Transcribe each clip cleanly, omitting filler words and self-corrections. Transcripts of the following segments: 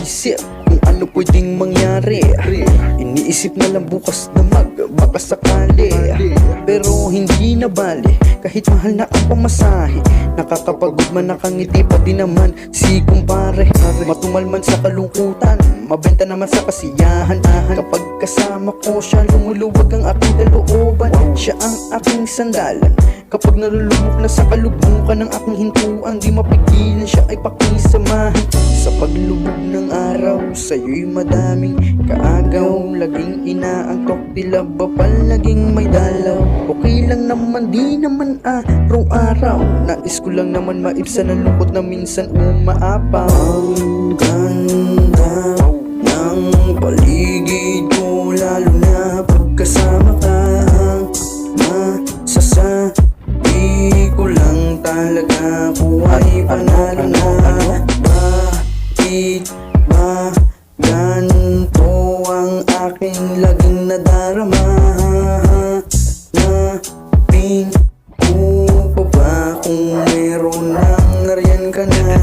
isip kung ano pwedeng mangyari. Iniisip na lang bukas na baka sakali. Pero hindi na bali, kahit mahal na ang pamasahe. Nakakapagod man, nakangiti pa din naman si kumpare. Matumal man sa kalungkutan, mabenta naman sa kasiyahan. Kapag kasama ko siya, lumuluwag ang aking kalooban. Siya ang aking sandalan kapag nalulubog na sa kalugmukan ng aking hintuan. Di mapigilan, siya ay pakisamahan. Sa paglubog ng araw, sa'yo'y madaming kaagaw. Laging inaantok, tila ba palaging may dalaw. Okay lang naman, di naman araw-araw. Nais ko lang naman maibsan ang lungkot na minsan umaapaw. Ang ganda ng paligid ko, lalo na pagkasama ka. Ang masasabi ko lang talaga, ko ay panalo na. Bakit ba ganito ang aking laging nadarama? Kung meron nang nariyan ka na.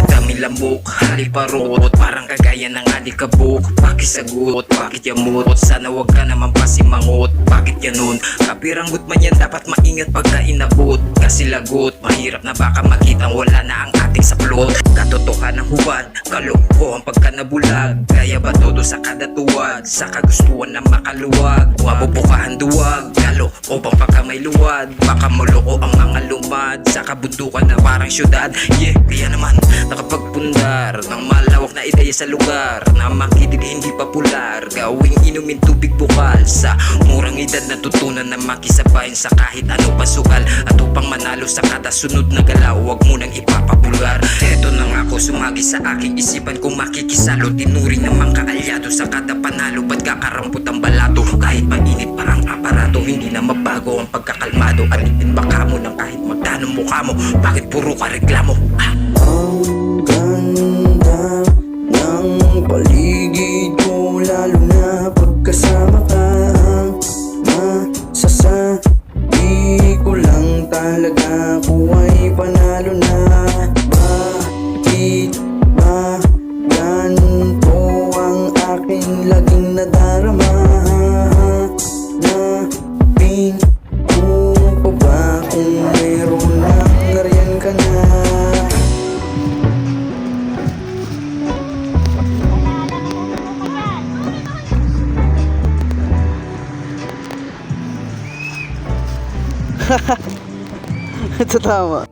Dami lamok, haliparot, parang kagaya ng alikabok. Pakisagot, bakit yamot? Sana wag ka naman pasimangot. Bakit ganun? Kapiranggot man yan, dapat maingat pagka inabot. Kasi lagot, mahirap na baka makitang wala na ang ating saplot. Katotohanan ng hubad, kalokohan pagka nabulag. Kaya ba todo sa kada tuwad, sa kagustuhan na makaluwag? Mabubukahan duwag, galo o bang pagka may luwad. Baka muloko ang mga lumad sa kabundukan na parang syudad. Yeah, kaya naman nakapagpundar ng malawak na ideya sa lugar na makitig hindi popular. Gawing inumin tubig bukal sa murang edad, natutunan na makisabayan sa kahit ano pasukal. At upang manalo sa kada sunod na galaw, wag mo nang ipapabulgar. Eto na nga ako sumagi sa aking isipan kung makikisalo. Tinuring namang kaalyado sa kada panalo. Ba't kakarampot ang balato? Kahit mainit parang aparato, hindi na mabago ang pagkakalmado. Alipin baka mo ng kahit magkano mukha mo. Bakit puro ka reklamo? Ang ganda ng paligid ko, lalo na pagkasama ka. Ang masasabi ko lang talaga, ko ay panalo na. Bakit ba ganito ang aking laging nadarama? Napin ko pa ba kung meron nang nariyan ka na? Ito tama.